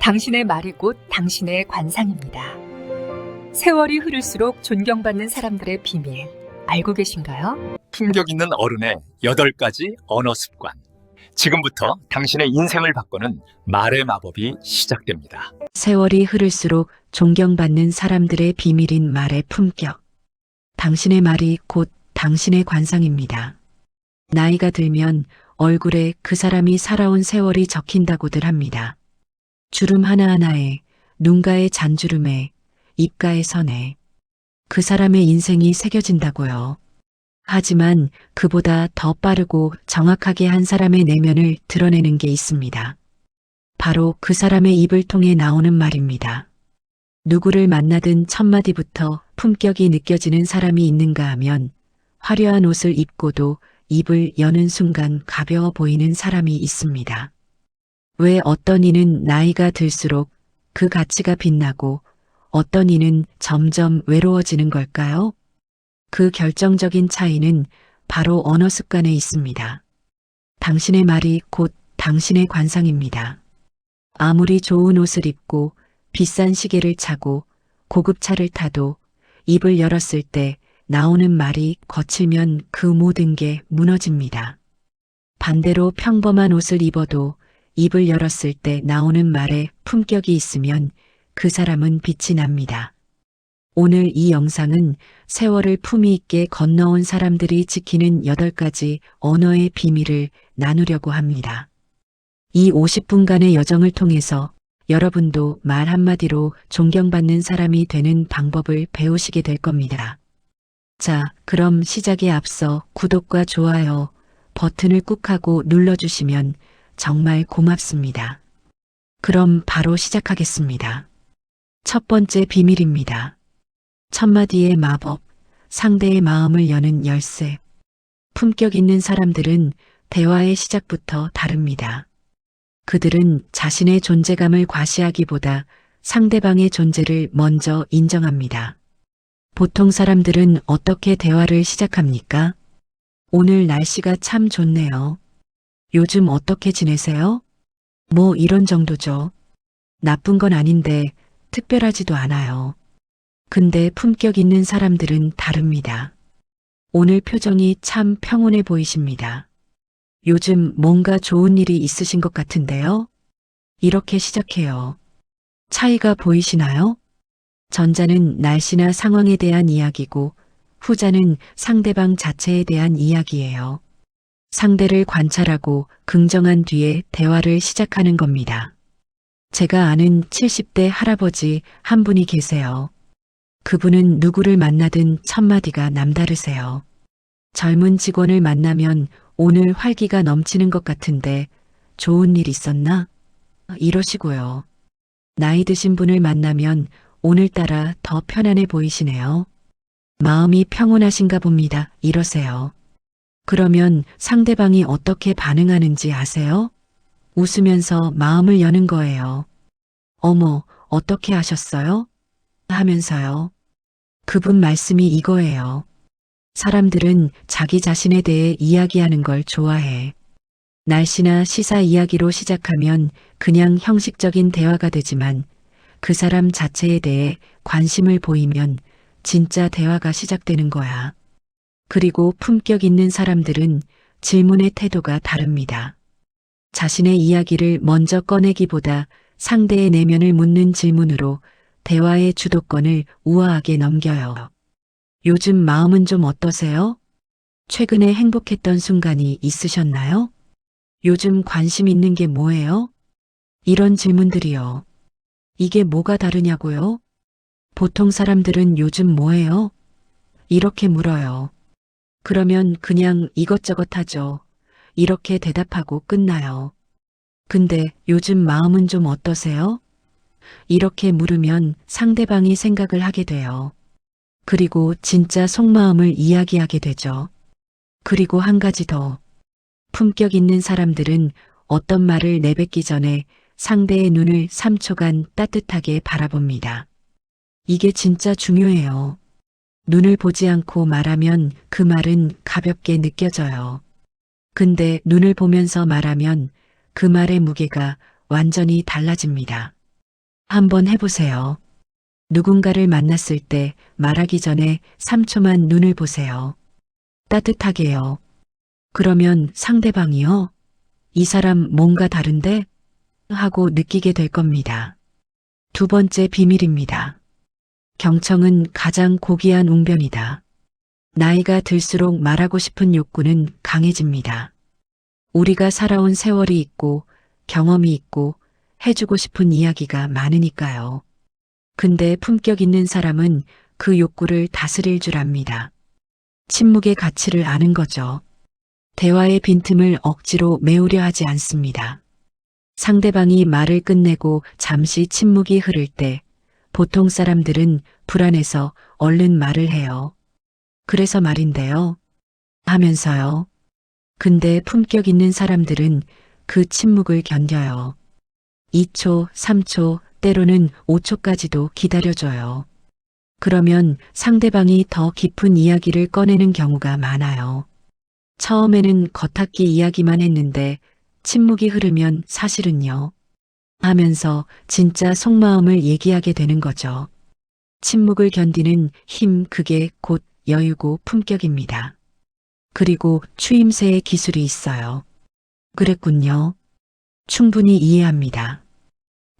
당신의 말이 곧 당신의 관상입니다. 세월이 흐를수록 존경받는 사람들의 비밀, 알고 계신가요? 품격 있는 어른의 8가지 언어 습관. 지금부터 당신의 인생을 바꾸는 말의 마법이 시작됩니다. 세월이 흐를수록 존경받는 사람들의 비밀인 말의 품격. 당신의 말이 곧 당신의 관상입니다. 나이가 들면 얼굴에 그 사람이 살아온 세월이 적힌다고들 합니다. 주름 하나하나에, 눈가의 잔주름에, 입가의 선에 그 사람의 인생이 새겨진다고요. 하지만 그보다 더 빠르고 정확하게 한 사람의 내면을 드러내는 게 있습니다. 바로 그 사람의 입을 통해 나오는 말입니다. 누구를 만나든 첫마디부터 품격이 느껴지는 사람이 있는가 하면 화려한 옷을 입고도 입을 여는 순간 가벼워 보이는 사람이 있습니다. 왜 어떤 이는 나이가 들수록 그 가치가 빛나고 어떤 이는 점점 외로워지는 걸까요? 그 결정적인 차이는 바로 언어 습관에 있습니다. 당신의 말이 곧 당신의 관상입니다. 아무리 좋은 옷을 입고 비싼 시계를 차고 고급 차를 타도 입을 열었을 때 나오는 말이 거칠면 그 모든 게 무너집니다. 반대로 평범한 옷을 입어도 입을 열었을 때 나오는 말에 품격이 있으면 그 사람은 빛이 납니다. 오늘 이 영상은 세월을 품위 있게 건너온 사람들이 지키는 8가지 언어의 비밀을 나누려고 합니다. 이 50분간의 여정을 통해서 여러분도 말 한마디로 존경받는 사람이 되는 방법을 배우시게 될 겁니다. 자, 그럼 시작에 앞서 구독과 좋아요 버튼을 꾹 하고 눌러주시면 정말 고맙습니다. 그럼 바로 시작하겠습니다. 첫 번째 비밀입니다. 첫마디의 마법, 상대의 마음을 여는 열쇠. 품격 있는 사람들은 대화의 시작부터 다릅니다. 그들은 자신의 존재감을 과시하기보다 상대방의 존재를 먼저 인정합니다. 보통 사람들은 어떻게 대화를 시작합니까? 오늘 날씨가 참 좋네요. 요즘 어떻게 지내세요? 뭐 이런 정도죠. 나쁜 건 아닌데 특별하지도 않아요. 근데 품격 있는 사람들은 다릅니다. 오늘 표정이 참 평온해 보이십니다. 요즘 뭔가 좋은 일이 있으신 것 같은데요? 이렇게 시작해요. 차이가 보이시나요? 전자는 날씨나 상황에 대한 이야기고 후자는 상대방 자체에 대한 이야기예요. 상대를 관찰하고 긍정한 뒤에 대화를 시작하는 겁니다. 제가 아는 70대 할아버지 한 분이 계세요. 그분은 누구를 만나든 첫마디가 남다르세요. 젊은 직원을 만나면 오늘 활기가 넘치는 것 같은데 좋은 일 있었나? 이러시고요. 나이 드신 분을 만나면 오늘따라 더 편안해 보이시네요. 마음이 평온하신가 봅니다. 이러세요. 그러면 상대방이 어떻게 반응하는지 아세요? 웃으면서 마음을 여는 거예요. 어머, 어떻게 하셨어요? 하면서요. 그분 말씀이 이거예요. 사람들은 자기 자신에 대해 이야기하는 걸 좋아해. 날씨나 시사 이야기로 시작하면 그냥 형식적인 대화가 되지만 그 사람 자체에 대해 관심을 보이면 진짜 대화가 시작되는 거야. 그리고 품격 있는 사람들은 질문의 태도가 다릅니다. 자신의 이야기를 먼저 꺼내기보다 상대의 내면을 묻는 질문으로 대화의 주도권을 우아하게 넘겨요. 요즘 마음은 좀 어떠세요? 최근에 행복했던 순간이 있으셨나요? 요즘 관심 있는 게 뭐예요? 이런 질문들이요. 이게 뭐가 다르냐고요? 보통 사람들은 요즘 뭐해요? 이렇게 물어요. 그러면 그냥 이것저것 하죠. 이렇게 대답하고 끝나요. 근데 요즘 마음은 좀 어떠세요? 이렇게 물으면 상대방이 생각을 하게 돼요. 그리고 진짜 속마음을 이야기하게 되죠. 그리고 한 가지 더. 품격 있는 사람들은 어떤 말을 내뱉기 전에 상대의 눈을 3초간 따뜻하게 바라봅니다. 이게 진짜 중요해요. 눈을 보지 않고 말하면 그 말은 가볍게 느껴져요. 근데 눈을 보면서 말하면 그 말의 무게가 완전히 달라집니다. 한번 해보세요. 누군가를 만났을 때 말하기 전에 3초만 눈을 보세요. 따뜻하게요. 그러면 상대방이요? 이 사람 뭔가 다른데? 하고 느끼게 될 겁니다. 두 번째 비밀입니다. 경청은 가장 고귀한 웅변이다. 나이가 들수록 말하고 싶은 욕구는 강해집니다. 우리가 살아온 세월이 있고 경험이 있고 해주고 싶은 이야기가 많으니까요. 근데 품격 있는 사람은 그 욕구를 다스릴 줄 압니다. 침묵의 가치를 아는 거죠. 대화의 빈틈을 억지로 메우려 하지 않습니다. 상대방이 말을 끝내고 잠시 침묵이 흐를 때 보통 사람들은 불안해서 얼른 말을 해요. 그래서 말인데요. 하면서요. 근데 품격 있는 사람들은 그 침묵을 견뎌요. 2초, 3초, 때로는 5초까지도 기다려줘요. 그러면 상대방이 더 깊은 이야기를 꺼내는 경우가 많아요. 처음에는 겉핥기 이야기만 했는데 침묵이 흐르면 사실은요. 하면서 진짜 속마음을 얘기하게 되는 거죠. 침묵을 견디는 힘, 그게 곧 여유고 품격입니다. 그리고 추임새의 기술이 있어요. 그랬군요. 충분히 이해합니다.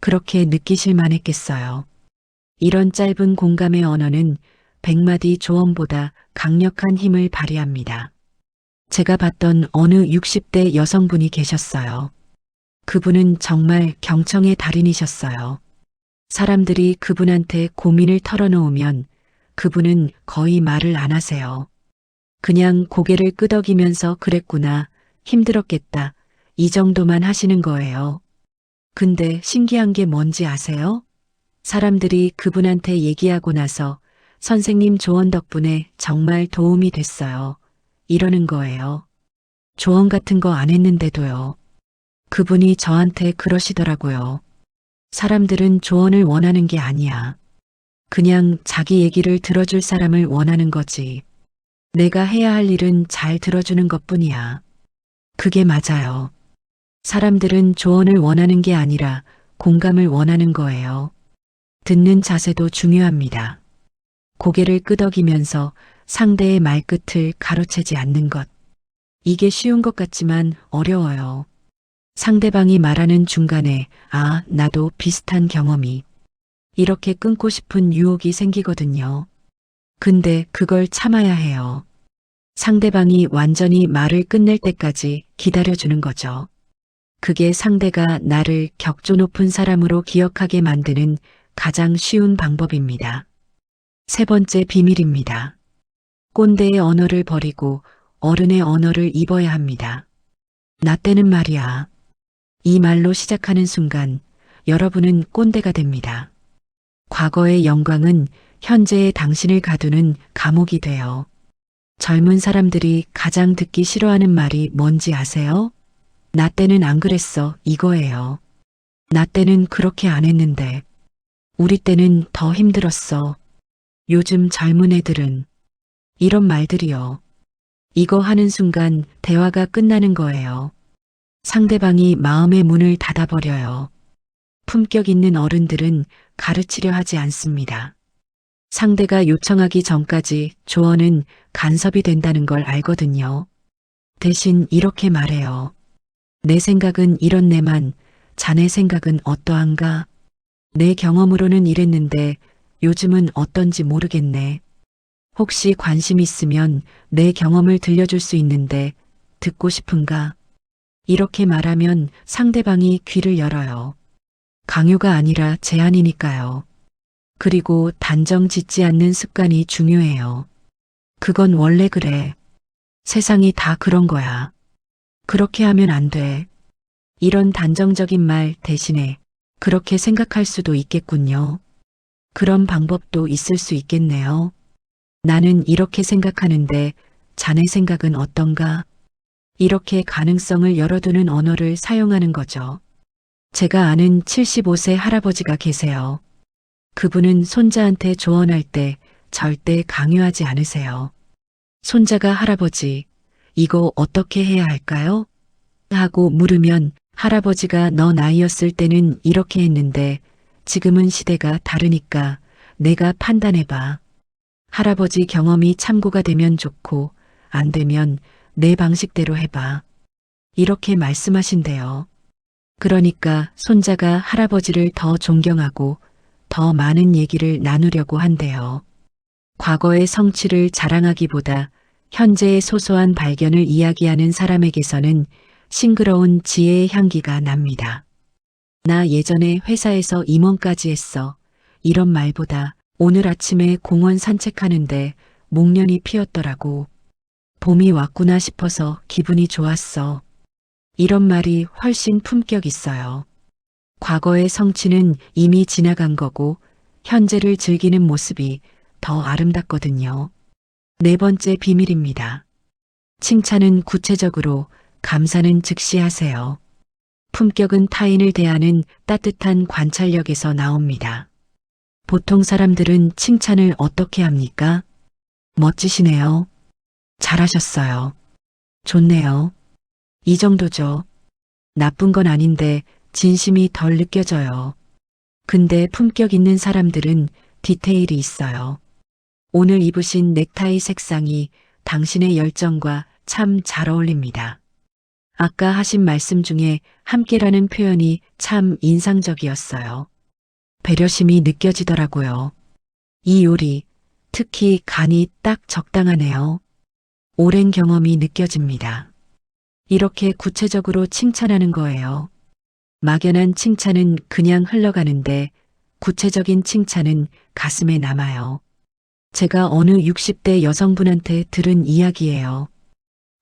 그렇게 느끼실 만했겠어요. 이런 짧은 공감의 언어는 100마디 조언보다 강력한 힘을 발휘합니다. 제가 봤던 어느 60대 여성분이 계셨어요. 그분은 정말 경청의 달인이셨어요. 사람들이 그분한테 고민을 털어놓으면 그분은 거의 말을 안 하세요. 그냥 고개를 끄덕이면서 그랬구나, 힘들었겠다, 이 정도만 하시는 거예요. 근데 신기한 게 뭔지 아세요? 사람들이 그분한테 얘기하고 나서 선생님 조언 덕분에 정말 도움이 됐어요. 이러는 거예요. 조언 같은 거 안 했는데도요. 그분이 저한테 그러시더라고요. 사람들은 조언을 원하는 게 아니야. 그냥 자기 얘기를 들어줄 사람을 원하는 거지. 내가 해야 할 일은 잘 들어주는 것뿐이야. 그게 맞아요. 사람들은 조언을 원하는 게 아니라 공감을 원하는 거예요. 듣는 자세도 중요합니다. 고개를 끄덕이면서 상대의 말끝을 가로채지 않는 것. 이게 쉬운 것 같지만 어려워요. 상대방이 말하는 중간에 아, 나도 비슷한 경험이. 이렇게 끊고 싶은 유혹이 생기거든요. 근데 그걸 참아야 해요. 상대방이 완전히 말을 끝낼 때까지 기다려주는 거죠. 그게 상대가 나를 격조 높은 사람으로 기억하게 만드는 가장 쉬운 방법입니다. 세 번째 비밀입니다. 꼰대의 언어를 버리고 어른의 언어를 입어야 합니다. 나 때는 말이야. 이 말로 시작하는 순간 여러분은 꼰대가 됩니다. 과거의 영광은 현재의 당신을 가두는 감옥이 돼요. 젊은 사람들이 가장 듣기 싫어하는 말이 뭔지 아세요? 나 때는 안 그랬어, 이거예요. 나 때는 그렇게 안 했는데. 우리 때는 더 힘들었어. 요즘 젊은 애들은. 이런 말들이요. 이거 하는 순간 대화가 끝나는 거예요. 상대방이 마음의 문을 닫아버려요. 품격 있는 어른들은 가르치려 하지 않습니다. 상대가 요청하기 전까지 조언은 간섭이 된다는 걸 알거든요. 대신 이렇게 말해요. 내 생각은 이렇네만 자네 생각은 어떠한가? 내 경험으로는 이랬는데 요즘은 어떤지 모르겠네. 혹시 관심 있으면 내 경험을 들려줄 수 있는데 듣고 싶은가? 이렇게 말하면 상대방이 귀를 열어요. 강요가 아니라 제안이니까요. 그리고 단정 짓지 않는 습관이 중요해요. 그건 원래 그래. 세상이 다 그런 거야. 그렇게 하면 안 돼. 이런 단정적인 말 대신에 그렇게 생각할 수도 있겠군요. 그런 방법도 있을 수 있겠네요. 나는 이렇게 생각하는데 자네 생각은 어떤가? 이렇게 가능성을 열어두는 언어를 사용하는 거죠. 제가 아는 75세 할아버지가 계세요. 그분은 손자한테 조언할 때 절대 강요하지 않으세요. 손자가 할아버지, 이거 어떻게 해야 할까요? 하고 물으면 할아버지가 너 나이였을 때는 이렇게 했는데 지금은 시대가 다르니까 내가 판단해봐. 할아버지 경험이 참고가 되면 좋고 안 되면 내 방식대로 해봐. 이렇게 말씀하신대요. 그러니까 손자가 할아버지를 더 존경하고 더 많은 얘기를 나누려고 한대요. 과거의 성취를 자랑하기보다 현재의 소소한 발견을 이야기하는 사람에게서는 싱그러운 지혜의 향기가 납니다. 나 예전에 회사에서 임원까지 했어. 이런 말보다 오늘 아침에 공원 산책하는데 목련이 피었더라고. 봄이 왔구나 싶어서 기분이 좋았어. 이런 말이 훨씬 품격 있어요. 과거의 성취는 이미 지나간 거고 현재를 즐기는 모습이 더 아름답거든요. 네 번째 비밀입니다. 칭찬은 구체적으로, 감사는 즉시 하세요. 품격은 타인을 대하는 따뜻한 관찰력에서 나옵니다. 보통 사람들은 칭찬을 어떻게 합니까? 멋지시네요. 잘하셨어요. 좋네요. 이 정도죠. 나쁜 건 아닌데 진심이 덜 느껴져요. 근데 품격 있는 사람들은 디테일이 있어요. 오늘 입으신 넥타이 색상이 당신의 열정과 참 잘 어울립니다. 아까 하신 말씀 중에 함께라는 표현이 참 인상적이었어요. 배려심이 느껴지더라고요. 이 요리, 특히 간이 딱 적당하네요. 오랜 경험이 느껴집니다. 이렇게 구체적으로 칭찬하는 거예요. 막연한 칭찬은 그냥 흘러가는데 구체적인 칭찬은 가슴에 남아요. 제가 어느 60대 여성분한테 들은 이야기예요.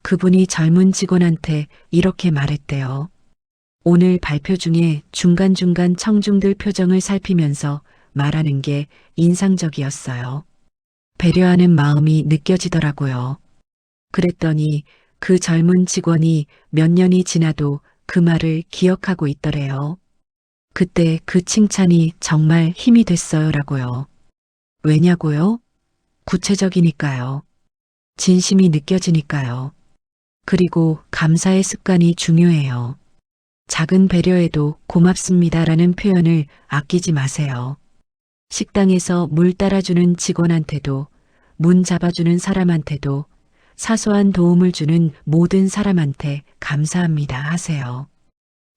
그분이 젊은 직원한테 이렇게 말했대요. 오늘 발표 중에 중간중간 청중들 표정을 살피면서 말하는 게 인상적이었어요. 배려하는 마음이 느껴지더라고요. 그랬더니 그 젊은 직원이 몇 년이 지나도 그 말을 기억하고 있더래요. 그때 그 칭찬이 정말 힘이 됐어요라고요. 왜냐고요? 구체적이니까요. 진심이 느껴지니까요. 그리고 감사의 습관이 중요해요. 작은 배려에도 고맙습니다라는 표현을 아끼지 마세요. 식당에서 물 따라주는 직원한테도, 문 잡아주는 사람한테도, 사소한 도움을 주는 모든 사람한테 감사합니다 하세요.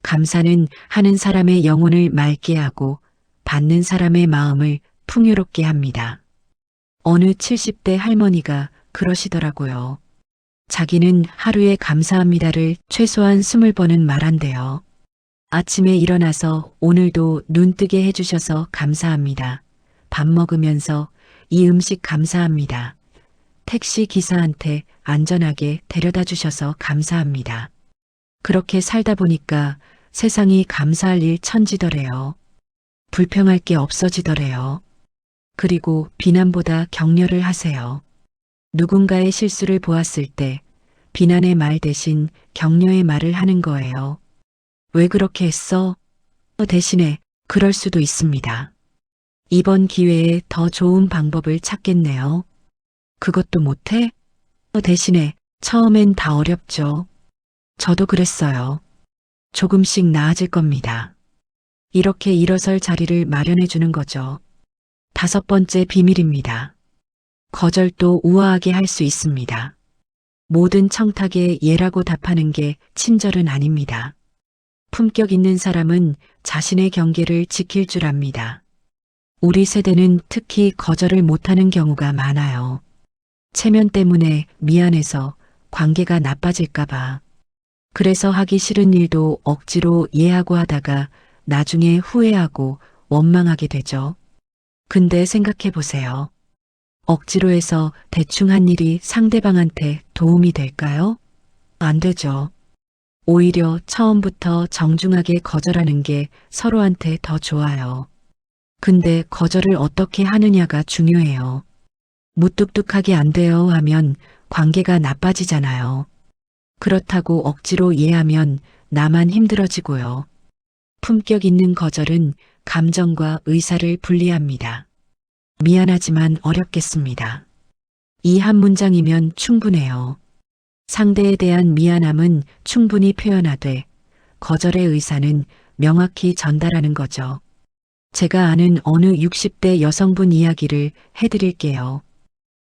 감사는 하는 사람의 영혼을 맑게 하고 받는 사람의 마음을 풍요롭게 합니다. 어느 70대 할머니가 그러시더라고요. 자기는 하루에 감사합니다를 최소한 20번은 말한대요. 아침에 일어나서 오늘도 눈 뜨게 해주셔서 감사합니다. 밥 먹으면서 이 음식 감사합니다. 택시 기사한테 안전하게 데려다 주셔서 감사합니다. 그렇게 살다 보니까 세상이 감사할 일 천지더래요. 불평할 게 없어지더래요. 그리고 비난보다 격려를 하세요. 누군가의 실수를 보았을 때 비난의 말 대신 격려의 말을 하는 거예요. 왜 그렇게 했어? 대신에 그럴 수도 있습니다. 이번 기회에 더 좋은 방법을 찾겠네요. 그것도 못해? 대신에 처음엔 다 어렵죠. 저도 그랬어요. 조금씩 나아질 겁니다. 이렇게 일어설 자리를 마련해 주는 거죠. 5번째 비밀입니다. 거절도 우아하게 할 수 있습니다. 모든 청탁에 예라고 답하는 게 친절은 아닙니다. 품격 있는 사람은 자신의 경계를 지킬 줄 압니다. 우리 세대는 특히 거절을 못하는 경우가 많아요. 체면 때문에 미안해서 관계가 나빠질까봐. 그래서 하기 싫은 일도 억지로 예하고 하다가 나중에 후회하고 원망하게 되죠. 근데 생각해 보세요. 억지로 해서 대충 한 일이 상대방한테 도움이 될까요? 안 되죠. 오히려 처음부터 정중하게 거절하는 게 서로한테 더 좋아요. 근데 거절을 어떻게 하느냐가 중요해요. 무뚝뚝하게 안 돼요 하면 관계가 나빠지잖아요. 그렇다고 억지로 예하면 나만 힘들어지고요. 품격 있는 거절은 감정과 의사를 분리합니다. 미안하지만 어렵겠습니다. 이 한 문장이면 충분해요. 상대에 대한 미안함은 충분히 표현하되 거절의 의사는 명확히 전달하는 거죠. 제가 아는 어느 60대 여성분 이야기를 해드릴게요.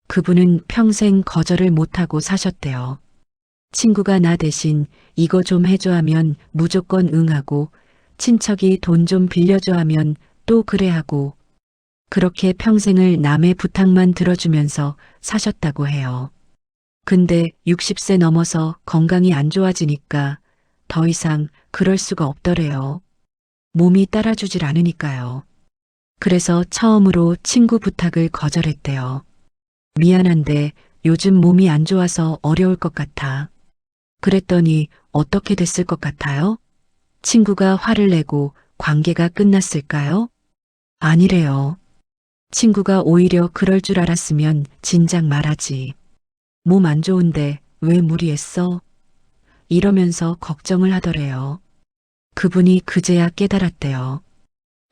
그분은 평생 거절을 못하고 사셨대요. 친구가 나 대신 이거 좀 해줘 하면 무조건 응하고, 친척이 돈 좀 빌려줘 하면 또 그래 하고, 그렇게 평생을 남의 부탁만 들어주면서 사셨다고 해요. 근데 60세 넘어서 건강이 안 좋아지니까 더 이상 그럴 수가 없더래요. 몸이 따라주질 않으니까요. 그래서 처음으로 친구 부탁을 거절했대요. 미안한데 요즘 몸이 안 좋아서 어려울 것 같아. 그랬더니 어떻게 됐을 것 같아요? 친구가 화를 내고 관계가 끝났을까요? 아니래요. 친구가 오히려 그럴 줄 알았으면 진작 말하지. 몸 안 좋은데 왜 무리했어? 이러면서 걱정을 하더래요. 그분이 그제야 깨달았대요.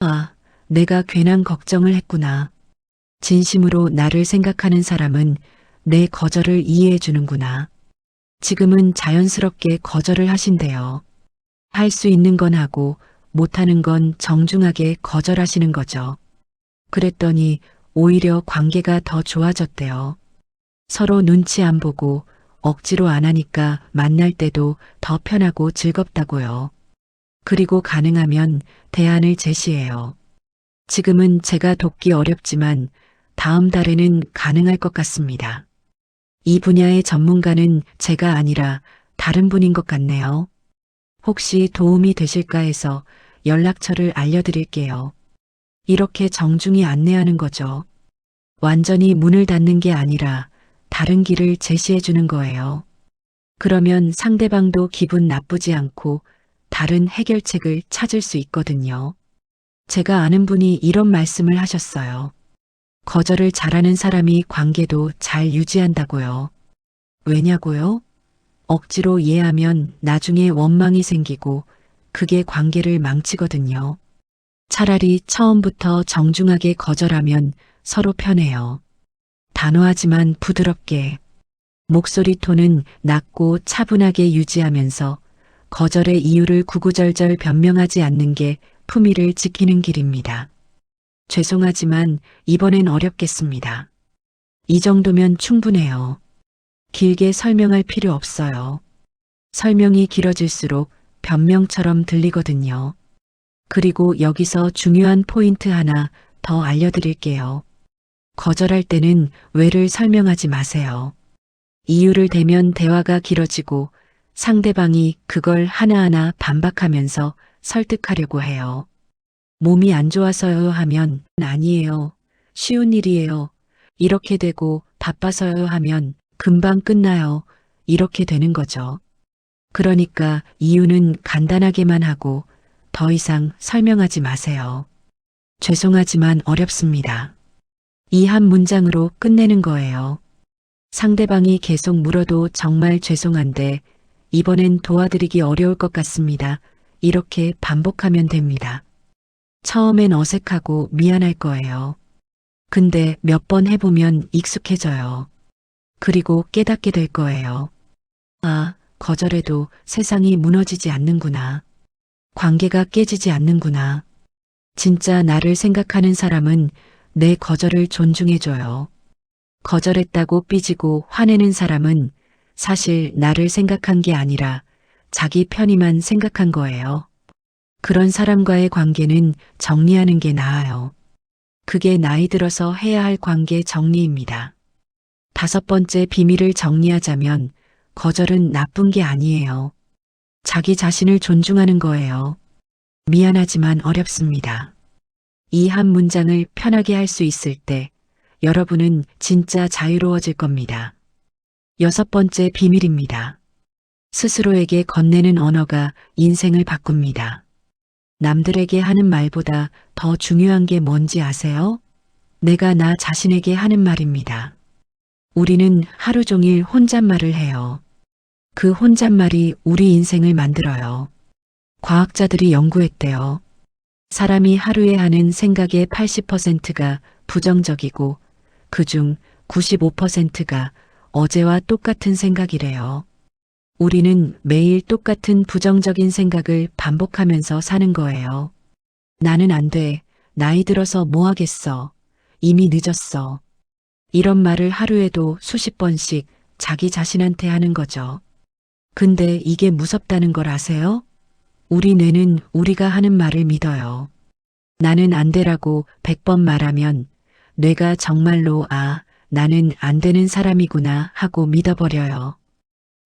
아, 내가 괜한 걱정을 했구나. 진심으로 나를 생각하는 사람은 내 거절을 이해해 주는구나. 지금은 자연스럽게 거절을 하신대요. 할 수 있는 건 하고 못하는 건 정중하게 거절하시는 거죠. 그랬더니 오히려 관계가 더 좋아졌대요. 서로 눈치 안 보고 억지로 안 하니까 만날 때도 더 편하고 즐겁다고요. 그리고 가능하면 대안을 제시해요. 지금은 제가 돕기 어렵지만 다음 달에는 가능할 것 같습니다. 이 분야의 전문가는 제가 아니라 다른 분인 것 같네요. 혹시 도움이 되실까 해서 연락처를 알려드릴게요. 이렇게 정중히 안내하는 거죠. 완전히 문을 닫는 게 아니라 다른 길을 제시해 주는 거예요. 그러면 상대방도 기분 나쁘지 않고 다른 해결책을 찾을 수 있거든요. 제가 아는 분이 이런 말씀을 하셨어요. 거절을 잘하는 사람이 관계도 잘 유지한다고요. 왜냐고요? 억지로 이해하면 나중에 원망이 생기고 그게 관계를 망치거든요. 차라리 처음부터 정중하게 거절하면 서로 편해요. 단호하지만 부드럽게, 목소리 톤은 낮고 차분하게 유지하면서 거절의 이유를 구구절절 변명하지 않는 게 품위를 지키는 길입니다. 죄송하지만 이번엔 어렵겠습니다. 이 정도면 충분해요. 길게 설명할 필요 없어요. 설명이 길어질수록 변명처럼 들리거든요. 그리고 여기서 중요한 포인트 하나 더 알려드릴게요. 거절할 때는 왜를 설명하지 마세요. 이유를 대면 대화가 길어지고 상대방이 그걸 하나하나 반박하면서 설득하려고 해요. 몸이 안 좋아서요 하면 아니에요. 쉬운 일이에요. 이렇게 되고 바빠서요 하면 금방 끝나요. 이렇게 되는 거죠. 그러니까 이유는 간단하게만 하고 더 이상 설명하지 마세요. 죄송하지만 어렵습니다. 이 한 문장으로 끝내는 거예요. 상대방이 계속 물어도 정말 죄송한데 이번엔 도와드리기 어려울 것 같습니다. 이렇게 반복하면 됩니다. 처음엔 어색하고 미안할 거예요. 근데 몇 번 해보면 익숙해져요. 그리고 깨닫게 될 거예요. 아, 거절해도 세상이 무너지지 않는구나. 관계가 깨지지 않는구나. 진짜 나를 생각하는 사람은 내 거절을 존중해줘요. 거절했다고 삐지고 화내는 사람은 사실 나를 생각한 게 아니라 자기 편의만 생각한 거예요. 그런 사람과의 관계는 정리하는 게 나아요. 그게 나이 들어서 해야 할 관계 정리입니다. 5번째 비밀을 정리하자면 거절은 나쁜 게 아니에요. 자기 자신을 존중하는 거예요. 미안하지만 어렵습니다. 이 한 문장을 편하게 할 수 있을 때 여러분은 진짜 자유로워질 겁니다. 6번째 비밀입니다. 스스로에게 건네는 언어가 인생을 바꿉니다. 남들에게 하는 말보다 더 중요한 게 뭔지 아세요? 내가 나 자신에게 하는 말입니다. 우리는 하루 종일 혼잣말을 해요. 그 혼잣말이 우리 인생을 만들어요. 과학자들이 연구했대요. 사람이 하루에 하는 생각의 80%가 부정적이고 그중 95%가 어제와 똑같은 생각이래요. 우리는 매일 똑같은 부정적인 생각을 반복하면서 사는 거예요. 나는 안 돼. 나이 들어서 뭐 하겠어. 이미 늦었어. 이런 말을 하루에도 수십 번씩 자기 자신한테 하는 거죠. 근데 이게 무섭다는 걸 아세요? 우리 뇌는 우리가 하는 말을 믿어요. 나는 안 되라고 100번 말하면 뇌가 정말로 나는 안 되는 사람이구나 하고 믿어버려요.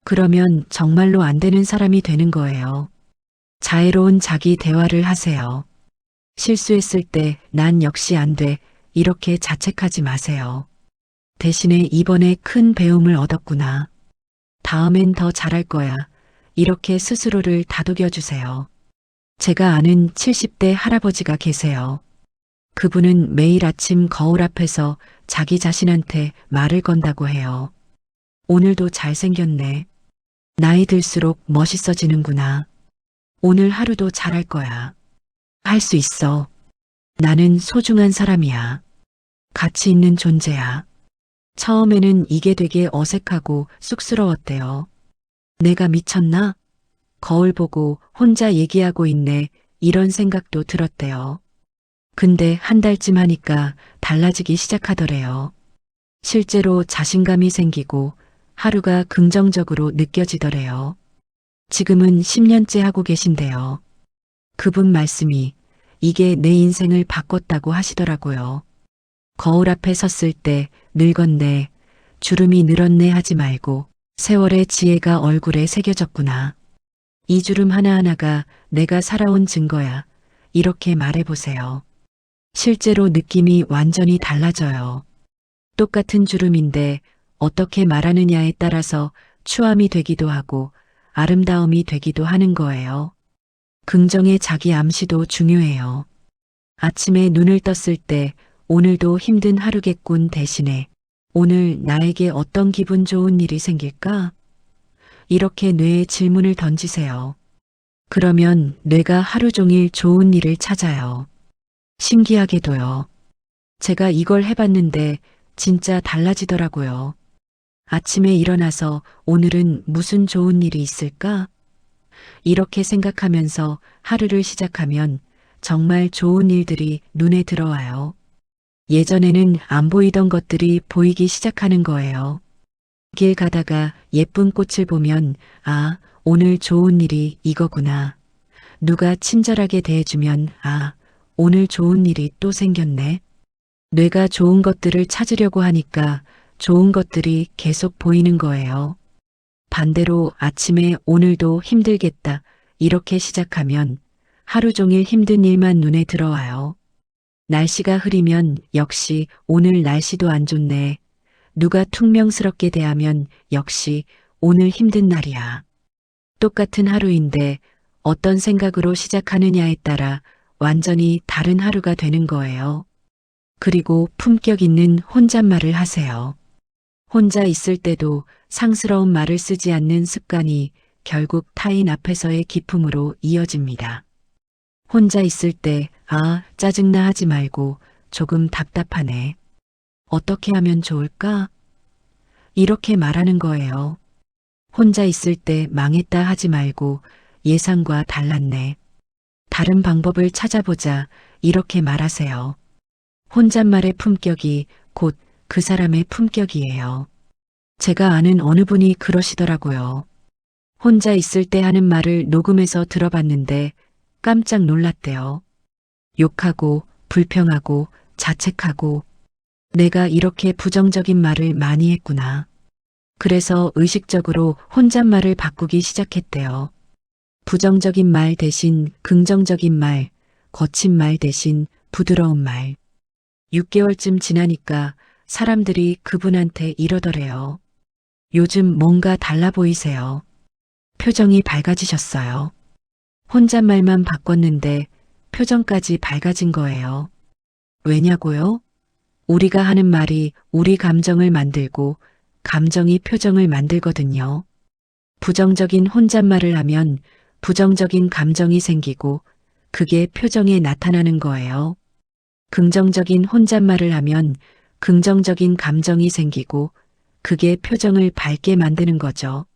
그러면 정말로 안 되는 사람이 되는 거예요. 자애로운 자기 대화를 하세요. 실수했을 때 난 역시 안 돼. 이렇게 자책하지 마세요. 대신에 이번에 큰 배움을 얻었구나. 다음엔 더 잘할 거야. 이렇게 스스로를 다독여 주세요. 제가 아는 70대 할아버지가 계세요. 그분은 매일 아침 거울 앞에서 자기 자신한테 말을 건다고 해요. 오늘도 잘생겼네. 나이 들수록 멋있어지는구나. 오늘 하루도 잘할 거야. 할 수 있어. 나는 소중한 사람이야. 가치 있는 존재야. 처음에는 이게 되게 어색하고 쑥스러웠대요. 내가 미쳤나? 거울 보고 혼자 얘기하고 있네. 이런 생각도 들었대요. 근데 한 달쯤 하니까 달라지기 시작하더래요. 실제로 자신감이 생기고 하루가 긍정적으로 느껴지더래요. 지금은 10년째 하고 계신데요. 그분 말씀이 이게 내 인생을 바꿨다고 하시더라고요. 거울 앞에 섰을 때 늙었네, 주름이 늘었네 하지 말고 세월의 지혜가 얼굴에 새겨졌구나. 이 주름 하나하나가 내가 살아온 증거야. 이렇게 말해보세요. 실제로 느낌이 완전히 달라져요. 똑같은 주름인데 어떻게 말하느냐에 따라서 추함이 되기도 하고 아름다움이 되기도 하는 거예요. 긍정의 자기 암시도 중요해요. 아침에 눈을 떴을 때 오늘도 힘든 하루겠군 대신에 오늘 나에게 어떤 기분 좋은 일이 생길까? 이렇게 뇌에 질문을 던지세요. 그러면 뇌가 하루 종일 좋은 일을 찾아요. 신기하게도요. 제가 이걸 해봤는데 진짜 달라지더라고요. 아침에 일어나서 오늘은 무슨 좋은 일이 있을까? 이렇게 생각하면서 하루를 시작하면 정말 좋은 일들이 눈에 들어와요. 예전에는 안 보이던 것들이 보이기 시작하는 거예요. 길 가다가 예쁜 꽃을 보면 오늘 좋은 일이 이거구나. 누가 친절하게 대해주면 오늘 좋은 일이 또 생겼네. 뇌가 좋은 것들을 찾으려고 하니까 좋은 것들이 계속 보이는 거예요. 반대로 아침에 오늘도 힘들겠다 이렇게 시작하면 하루 종일 힘든 일만 눈에 들어와요. 날씨가 흐리면 역시 오늘 날씨도 안 좋네. 누가 퉁명스럽게 대하면 역시 오늘 힘든 날이야. 똑같은 하루인데 어떤 생각으로 시작하느냐에 따라 완전히 다른 하루가 되는 거예요. 그리고 품격 있는 혼잣말을 하세요. 혼자 있을 때도 상스러운 말을 쓰지 않는 습관이 결국 타인 앞에서의 기쁨으로 이어집니다. 혼자 있을 때 짜증나 하지 말고 조금 답답하네. 어떻게 하면 좋을까? 이렇게 말하는 거예요. 혼자 있을 때 망했다 하지 말고 예상과 달랐네. 다른 방법을 찾아보자 이렇게 말하세요. 혼잣말의 품격이 곧 그 사람의 품격이에요. 제가 아는 어느 분이 그러시더라고요. 혼자 있을 때 하는 말을 녹음해서 들어봤는데 깜짝 놀랐대요. 욕하고 불평하고 자책하고 내가 이렇게 부정적인 말을 많이 했구나. 그래서 의식적으로 혼잣말을 바꾸기 시작했대요. 부정적인 말 대신 긍정적인 말, 거친 말 대신 부드러운 말. 6개월쯤 지나니까 사람들이 그분한테 이러더래요. 요즘 뭔가 달라 보이세요. 표정이 밝아지셨어요. 혼잣말만 바꿨는데 표정까지 밝아진 거예요. 왜냐고요? 우리가 하는 말이 우리 감정을 만들고 감정이 표정을 만들거든요. 부정적인 혼잣말을 하면 부정적인 감정이 생기고 그게 표정에 나타나는 거예요. 긍정적인 혼잣말을 하면 긍정적인 감정이 생기고 그게 표정을 밝게 만드는 거죠.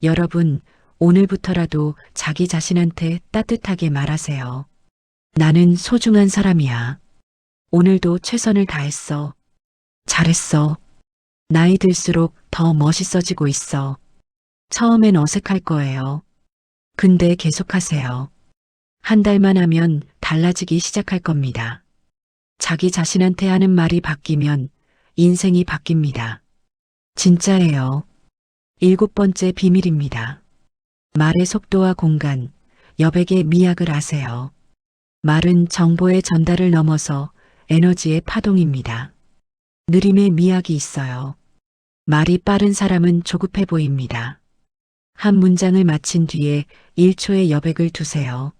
여러분, 오늘부터라도 자기 자신한테 따뜻하게 말하세요. 나는 소중한 사람이야. 오늘도 최선을 다했어. 잘했어. 나이 들수록 더 멋있어지고 있어. 처음엔 어색할 거예요. 근데 계속하세요. 한 달만 하면 달라지기 시작할 겁니다. 자기 자신한테 하는 말이 바뀌면 인생이 바뀝니다. 진짜예요. 7번째 비밀입니다. 말의 속도와 공간, 여백의 미학을 아세요. 말은 정보의 전달을 넘어서 에너지의 파동입니다. 느림의 미학이 있어요. 말이 빠른 사람은 조급해 보입니다. 한 문장을 마친 뒤에 1초의 여백을 두세요.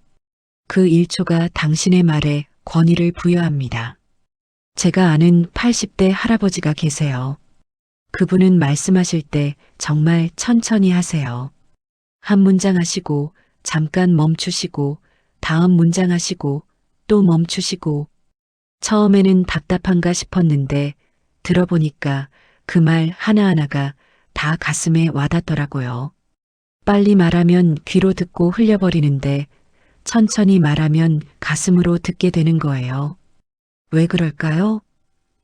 그 1초가 당신의 말에 권위를 부여합니다. 제가 아는 80대 할아버지가 계세요. 그분은 말씀하실 때 정말 천천히 하세요. 한 문장 하시고 잠깐 멈추시고 다음 문장 하시고 또 멈추시고 처음에는 답답한가 싶었는데 들어보니까 그 말 하나하나가 다 가슴에 와닿더라고요. 빨리 말하면 귀로 듣고 흘려버리는데 천천히 말하면 가슴으로 듣게 되는 거예요. 왜 그럴까요?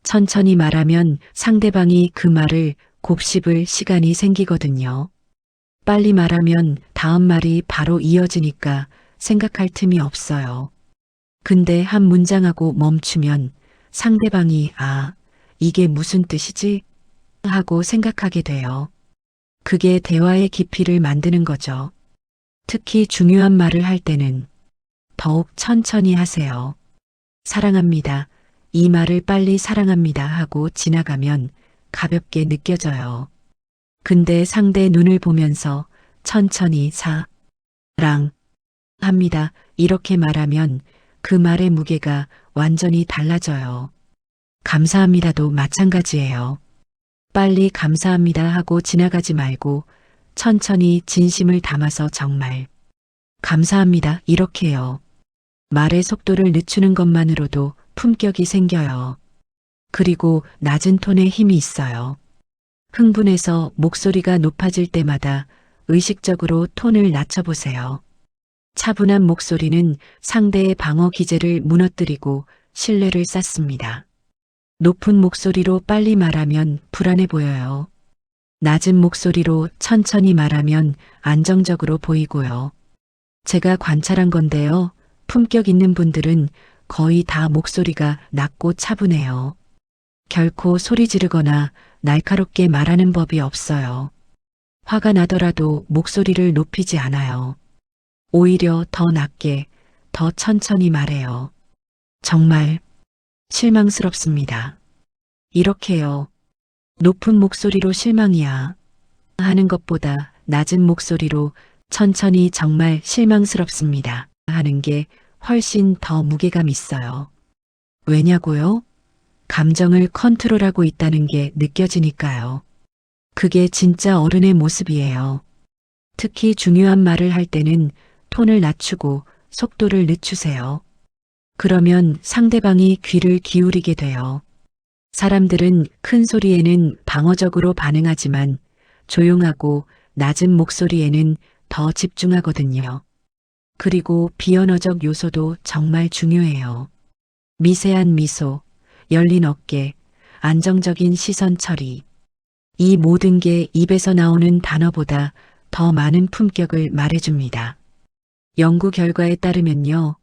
천천히 말하면 상대방이 그 말을 곱씹을 시간이 생기거든요. 빨리 말하면 다음 말이 바로 이어지니까 생각할 틈이 없어요. 근데 한 문장하고 멈추면 상대방이 이게 무슨 뜻이지? 하고 생각하게 돼요. 그게 대화의 깊이를 만드는 거죠. 특히 중요한 말을 할 때는 더욱 천천히 하세요. 사랑합니다. 이 말을 빨리 사랑합니다 하고 지나가면 가볍게 느껴져요. 근데 상대 눈을 보면서 천천히 사랑 합니다. 이렇게 말하면 그 말의 무게가 완전히 달라져요. 감사합니다도 마찬가지예요. 빨리 감사합니다 하고 지나가지 말고 천천히 진심을 담아서 정말 감사합니다 이렇게요. 말의 속도를 늦추는 것만으로도 품격이 생겨요. 그리고 낮은 톤에 힘이 있어요. 흥분해서 목소리가 높아질 때마다 의식적으로 톤을 낮춰보세요. 차분한 목소리는 상대의 방어 기제를 무너뜨리고 신뢰를 쌓습니다. 높은 목소리로 빨리 말하면 불안해 보여요. 낮은 목소리로 천천히 말하면 안정적으로 보이고요. 제가 관찰한 건데요. 품격 있는 분들은 거의 다 목소리가 낮고 차분해요. 결코 소리 지르거나 날카롭게 말하는 법이 없어요. 화가 나더라도 목소리를 높이지 않아요. 오히려 더 낮게, 더 천천히 말해요. 정말 실망스럽습니다. 이렇게요. 높은 목소리로 실망이야 하는 것보다 낮은 목소리로 천천히 정말 실망스럽습니다 하는 게 훨씬 더 무게감 있어요. 왜냐고요? 감정을 컨트롤하고 있다는 게 느껴지니까요. 그게 진짜 어른의 모습이에요. 특히 중요한 말을 할 때는 톤을 낮추고 속도를 늦추세요. 그러면 상대방이 귀를 기울이게 돼요. 사람들은 큰 소리에는 방어적으로 반응하지만 조용하고 낮은 목소리에는 더 집중하거든요. 그리고 비언어적 요소도 정말 중요해요. 미세한 미소, 열린 어깨, 안정적인 시선 처리. 이 모든 게 입에서 나오는 단어보다 더 많은 품격을 말해줍니다. 연구 결과에 따르면요.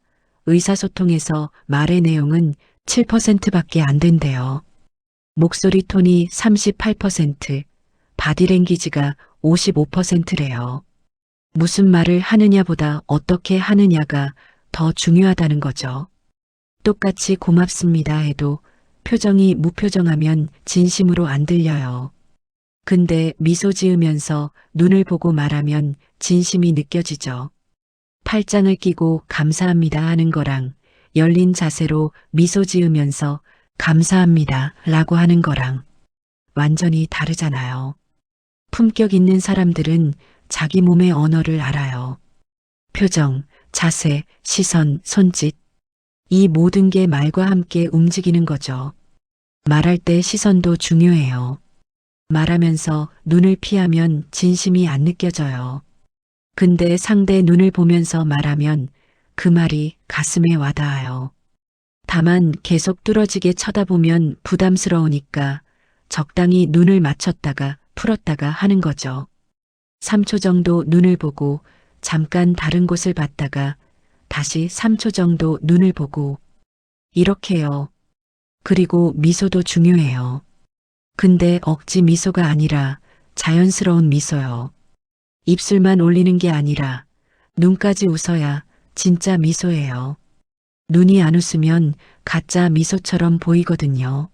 의사소통에서 말의 내용은 7%밖에 안 된대요. 목소리 톤이 38%, 바디랭귀지가 55%래요. 무슨 말을 하느냐보다 어떻게 하느냐가 더 중요하다는 거죠. 똑같이 고맙습니다 해도 표정이 무표정하면 진심으로 안 들려요. 근데 미소 지으면서 눈을 보고 말하면 진심이 느껴지죠. 팔짱을 끼고 감사합니다 하는 거랑 열린 자세로 미소 지으면서 감사합니다 라고 하는 거랑 완전히 다르잖아요. 품격 있는 사람들은 자기 몸의 언어를 알아요. 표정, 자세, 시선, 손짓. 이 모든 게 말과 함께 움직이는 거죠. 말할 때 시선도 중요해요. 말하면서 눈을 피하면 진심이 안 느껴져요. 근데 상대 눈을 보면서 말하면 그 말이 가슴에 와닿아요. 다만 계속 뚫어지게 쳐다보면 부담스러우니까 적당히 눈을 맞췄다가 풀었다가 하는 거죠. 3초 정도 눈을 보고 잠깐 다른 곳을 봤다가 다시 3초 정도 눈을 보고 이렇게요. 그리고 미소도 중요해요. 근데 억지 미소가 아니라 자연스러운 미소요. 입술만 올리는 게 아니라 눈까지 웃어야 진짜 미소예요. 눈이 안 웃으면 가짜 미소처럼 보이거든요.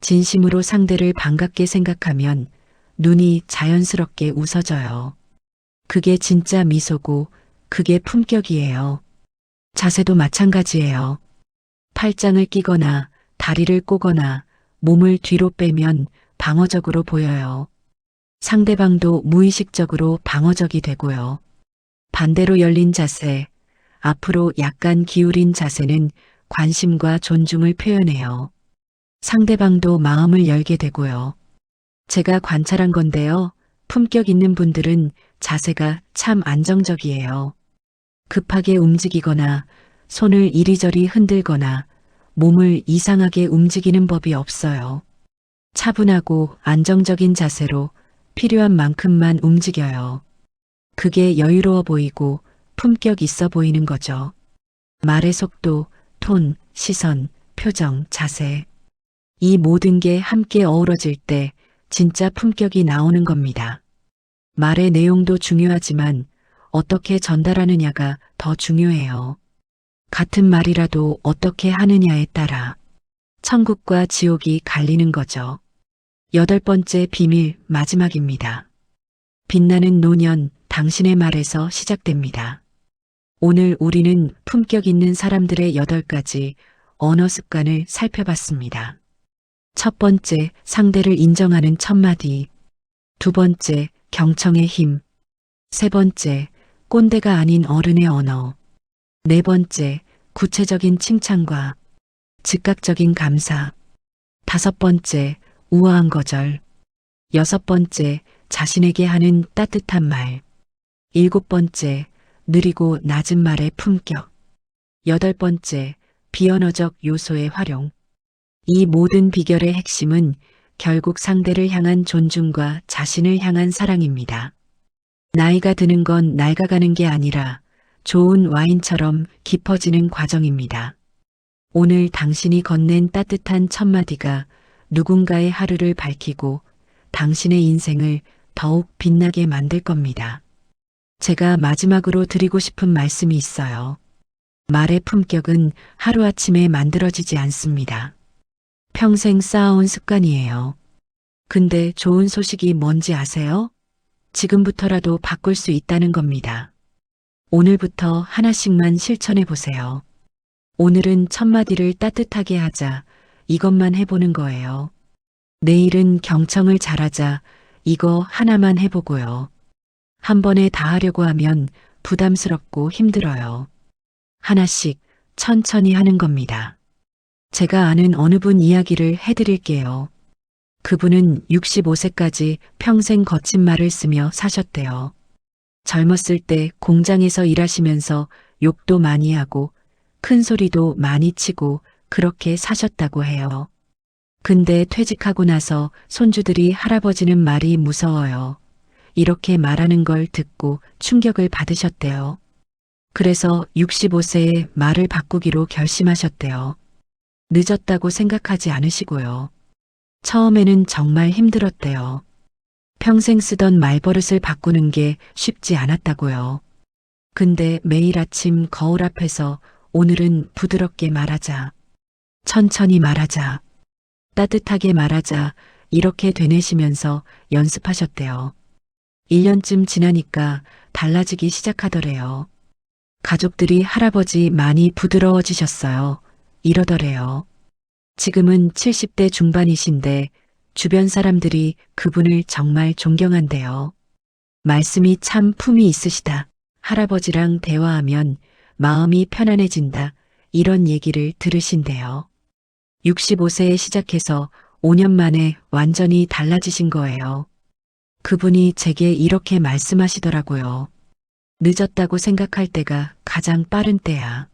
진심으로 상대를 반갑게 생각하면 눈이 자연스럽게 웃어져요. 그게 진짜 미소고 그게 품격이에요. 자세도 마찬가지예요. 팔짱을 끼거나 다리를 꼬거나 몸을 뒤로 빼면 방어적으로 보여요. 상대방도 무의식적으로 방어적이 되고요. 반대로 열린 자세, 앞으로 약간 기울인 자세는 관심과 존중을 표현해요. 상대방도 마음을 열게 되고요. 제가 관찰한 건데요. 품격 있는 분들은 자세가 참 안정적이에요. 급하게 움직이거나 손을 이리저리 흔들거나 몸을 이상하게 움직이는 법이 없어요. 차분하고 안정적인 자세로 필요한 만큼만 움직여요. 그게 여유로워 보이고 품격 있어 보이는 거죠. 말의 속도, 톤, 시선, 표정, 자세. 이 모든 게 함께 어우러질 때 진짜 품격이 나오는 겁니다. 말의 내용도 중요하지만 어떻게 전달하느냐가 더 중요해요. 같은 말이라도 어떻게 하느냐에 따라 천국과 지옥이 갈리는 거죠. 8번째 비밀 마지막입니다. 빛나는 노년 당신의 말에서 시작됩니다. 오늘 우리는 품격 있는 사람들의 8가지 언어 습관을 살펴봤습니다. 첫 번째, 상대를 인정하는 첫마디. 두 번째, 경청의 힘. 세 번째, 꼰대가 아닌 어른의 언어. 네 번째, 구체적인 칭찬과 즉각적인 감사. 다섯 번째, 우아한 거절. 여섯 번째, 자신에게 하는 따뜻한 말. 일곱 번째, 느리고 낮은 말의 품격. 여덟 번째, 비언어적 요소의 활용. 이 모든 비결의 핵심은 결국 상대를 향한 존중과 자신을 향한 사랑입니다. 나이가 드는 건 낡아가는 게 아니라 좋은 와인처럼 깊어지는 과정입니다. 오늘 당신이 건넨 따뜻한 첫마디가 누군가의 하루를 밝히고 당신의 인생을 더욱 빛나게 만들 겁니다. 제가 마지막으로 드리고 싶은 말씀이 있어요. 말의 품격은 하루아침에 만들어지지 않습니다. 평생 쌓아온 습관이에요. 근데 좋은 소식이 뭔지 아세요? 지금부터라도 바꿀 수 있다는 겁니다. 오늘부터 하나씩만 실천해 보세요. 오늘은 첫마디를 따뜻하게 하자. 이것만 해보는 거예요. 내일은 경청을 잘하자. 이거 하나만 해보고요. 한 번에 다 하려고 하면 부담스럽고 힘들어요. 하나씩 천천히 하는 겁니다. 제가 아는 어느 분 이야기를 해드릴게요. 그분은 65세까지 평생 거친 말을 쓰며 사셨대요. 젊었을 때 공장에서 일하시면서 욕도 많이 하고 큰 소리도 많이 치고 그렇게 사셨다고 해요. 근데 퇴직하고 나서 손주들이 할아버지는 말이 무서워요. 이렇게 말하는 걸 듣고 충격을 받으셨대요. 그래서 65세에 말을 바꾸기로 결심하셨대요. 늦었다고 생각하지 않으시고요. 처음에는 정말 힘들었대요. 평생 쓰던 말버릇을 바꾸는 게 쉽지 않았다고요. 근데 매일 아침 거울 앞에서 오늘은 부드럽게 말하자. 천천히 말하자. 따뜻하게 말하자. 이렇게 되뇌시면서 연습하셨대요. 1년쯤 지나니까 달라지기 시작하더래요. 가족들이 할아버지 많이 부드러워지셨어요. 이러더래요. 지금은 70대 중반이신데 주변 사람들이 그분을 정말 존경한대요. 말씀이 참 품이 있으시다. 할아버지랑 대화하면 마음이 편안해진다. 이런 얘기를 들으신대요. 65세에 시작해서 5년 만에 완전히 달라지신 거예요. 그분이 제게 이렇게 말씀하시더라고요. 늦었다고 생각할 때가 가장 빠른 때야.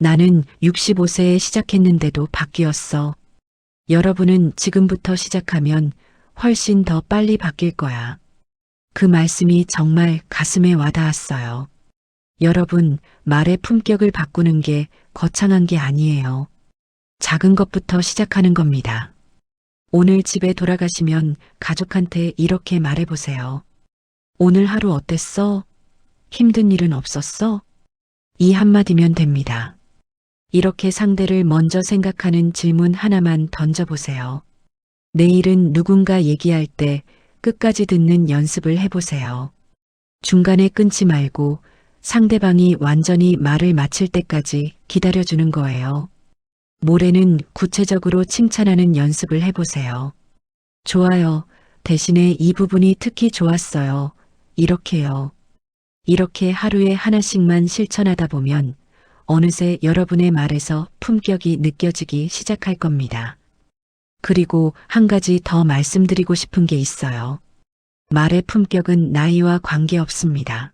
나는 65세에 시작했는데도 바뀌었어. 여러분은 지금부터 시작하면 훨씬 더 빨리 바뀔 거야. 그 말씀이 정말 가슴에 와닿았어요. 여러분, 말의 품격을 바꾸는 게 거창한 게 아니에요. 작은 것부터 시작하는 겁니다. 오늘 집에 돌아가시면 가족한테 이렇게 말해보세요. 오늘 하루 어땠어? 힘든 일은 없었어? 이 한마디면 됩니다. 이렇게 상대를 먼저 생각하는 질문 하나만 던져보세요. 내일은 누군가 얘기할 때 끝까지 듣는 연습을 해보세요. 중간에 끊지 말고 상대방이 완전히 말을 마칠 때까지 기다려주는 거예요. 모레는 구체적으로 칭찬하는 연습을 해보세요. 좋아요. 대신에 이 부분이 특히 좋았어요. 이렇게요. 이렇게 하루에 하나씩만 실천하다 보면 어느새 여러분의 말에서 품격이 느껴지기 시작할 겁니다. 그리고 한 가지 더 말씀드리고 싶은 게 있어요. 말의 품격은 나이와 관계없습니다.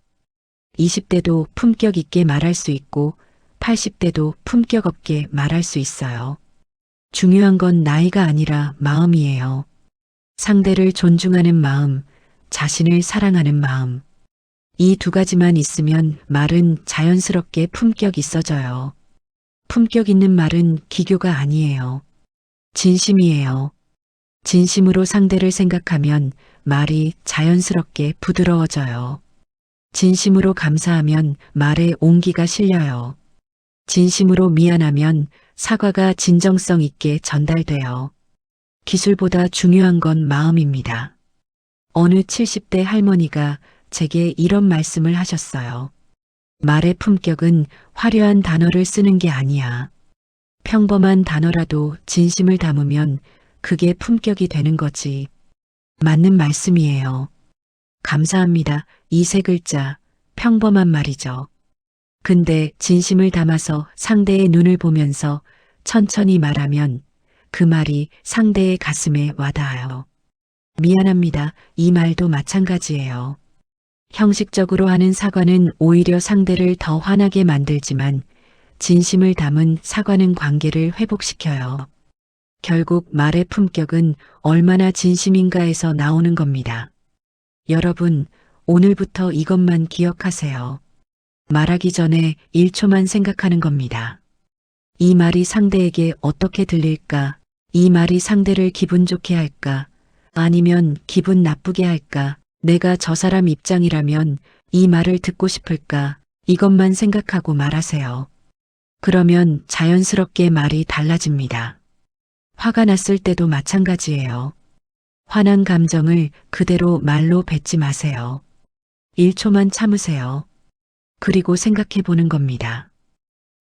20대도 품격 있게 말할 수 있고 80대도 품격 없게 말할 수 있어요. 중요한 건 나이가 아니라 마음이에요. 상대를 존중하는 마음, 자신을 사랑하는 마음. 이 두 가지만 있으면 말은 자연스럽게 품격 있어져요. 품격 있는 말은 기교가 아니에요. 진심이에요. 진심으로 상대를 생각하면 말이 자연스럽게 부드러워져요. 진심으로 감사하면 말에 온기가 실려요. 진심으로 미안하면 사과가 진정성 있게 전달돼요. 기술보다 중요한 건 마음입니다. 어느 70대 할머니가 제게 이런 말씀을 하셨어요. 말의 품격은 화려한 단어를 쓰는 게 아니야. 평범한 단어라도 진심을 담으면 그게 품격이 되는 거지. 맞는 말씀이에요. 감사합니다. 이 세 글자, 평범한 말이죠. 근데 진심을 담아서 상대의 눈을 보면서 천천히 말하면 그 말이 상대의 가슴에 와닿아요. 미안합니다. 이 말도 마찬가지예요. 형식적으로 하는 사과는 오히려 상대를 더 화나게 만들지만 진심을 담은 사과는 관계를 회복시켜요. 결국 말의 품격은 얼마나 진심인가에서 나오는 겁니다. 여러분, 오늘부터 이것만 기억하세요. 말하기 전에 1초만 생각하는 겁니다. 이 말이 상대에게 어떻게 들릴까? 이 말이 상대를 기분 좋게 할까? 아니면 기분 나쁘게 할까? 내가 저 사람 입장이라면 이 말을 듣고 싶을까? 이것만 생각하고 말하세요. 그러면 자연스럽게 말이 달라집니다. 화가 났을 때도 마찬가지예요. 화난 감정을 그대로 말로 뱉지 마세요. 1초만 참으세요. 그리고 생각해 보는 겁니다.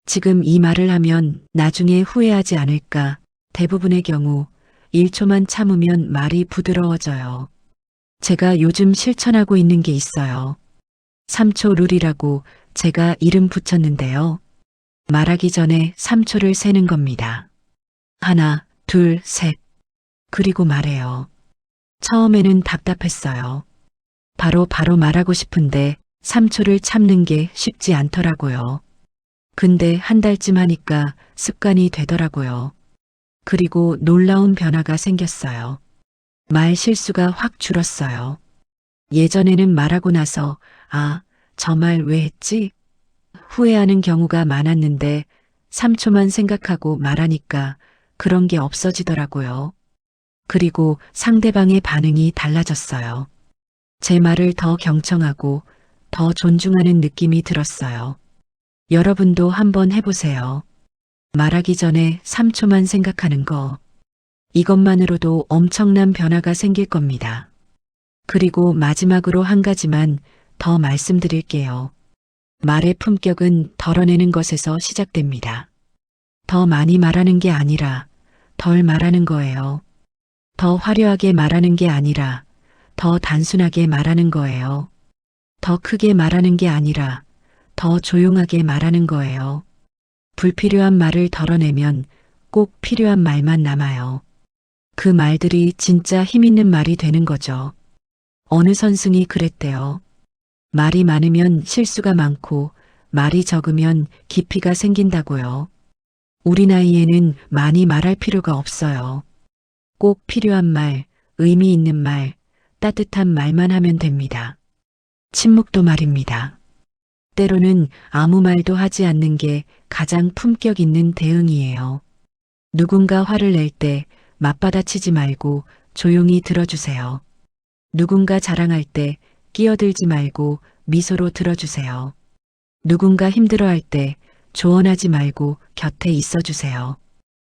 지금 이 말을 하면 나중에 후회하지 않을까? 대부분의 경우 1초만 참으면 말이 부드러워져요. 제가 요즘 실천하고 있는 게 있어요. 3초 룰이라고 제가 이름 붙였는데요. 말하기 전에 3초를 세는 겁니다. 하나, 둘, 셋. 그리고 말해요. 처음에는 답답했어요. 바로 말하고 싶은데 3초를 참는 게 쉽지 않더라고요. 근데 한 달쯤 하니까 습관이 되더라고요. 그리고 놀라운 변화가 생겼어요. 말 실수가 확 줄었어요. 예전에는 말하고 나서 저 말 왜 했지? 후회하는 경우가 많았는데 3초만 생각하고 말하니까 그런 게 없어지더라고요. 그리고 상대방의 반응이 달라졌어요. 제 말을 더 경청하고 더 존중하는 느낌이 들었어요. 여러분도 한번 해보세요. 말하기 전에 3초만 생각하는 거. 이것만으로도 엄청난 변화가 생길 겁니다. 그리고 마지막으로 한 가지만 더 말씀드릴게요. 말의 품격은 덜어내는 것에서 시작됩니다. 더 많이 말하는 게 아니라 덜 말하는 거예요. 더 화려하게 말하는 게 아니라 더 단순하게 말하는 거예요. 더 크게 말하는 게 아니라 더 조용하게 말하는 거예요. 불필요한 말을 덜어내면 꼭 필요한 말만 남아요. 그 말들이 진짜 힘 있는 말이 되는 거죠. 어느 선승이 그랬대요. 말이 많으면 실수가 많고 말이 적으면 깊이가 생긴다고요. 우리 나이에는 많이 말할 필요가 없어요. 꼭 필요한 말, 의미 있는 말, 따뜻한 말만 하면 됩니다. 침묵도 말입니다. 때로는 아무 말도 하지 않는 게 가장 품격 있는 대응이에요. 누군가 화를 낼 때 맞받아치지 말고 조용히 들어주세요. 누군가 자랑할 때 끼어들지 말고 미소로 들어주세요. 누군가 힘들어할 때 조언하지 말고 곁에 있어주세요.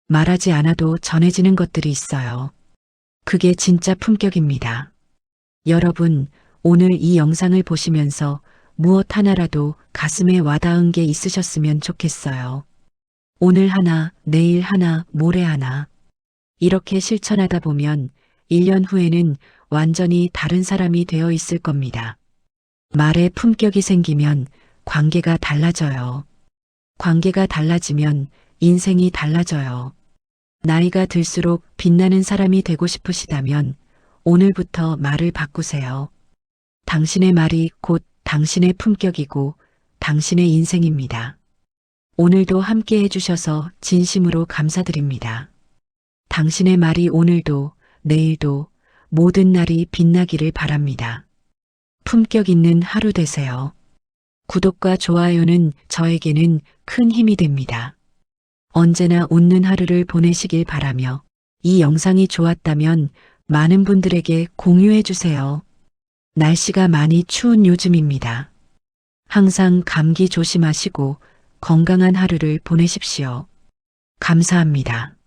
말하지 않아도 전해지는 것들이 있어요. 그게 진짜 품격입니다. 여러분, 오늘 이 영상을 보시면서 무엇 하나라도 가슴에 와닿은 게 있으셨으면 좋겠어요. 오늘 하나, 내일 하나, 모레 하나. 이렇게 실천하다 보면 1년 후에는 완전히 다른 사람이 되어 있을 겁니다. 말에 품격이 생기면 관계가 달라져요. 관계가 달라지면 인생이 달라져요. 나이가 들수록 빛나는 사람이 되고 싶으시다면 오늘부터 말을 바꾸세요. 당신의 말이 곧 당신의 품격이고 당신의 인생입니다. 오늘도 함께 해주셔서 진심으로 감사드립니다. 당신의 말이 오늘도 내일도 모든 날이 빛나기를 바랍니다. 품격 있는 하루 되세요. 구독과 좋아요는 저에게는 큰 힘이 됩니다. 언제나 웃는 하루를 보내시길 바라며 이 영상이 좋았다면 많은 분들에게 공유해 주세요. 날씨가 많이 추운 요즘입니다. 항상 감기 조심하시고 건강한 하루를 보내십시오. 감사합니다.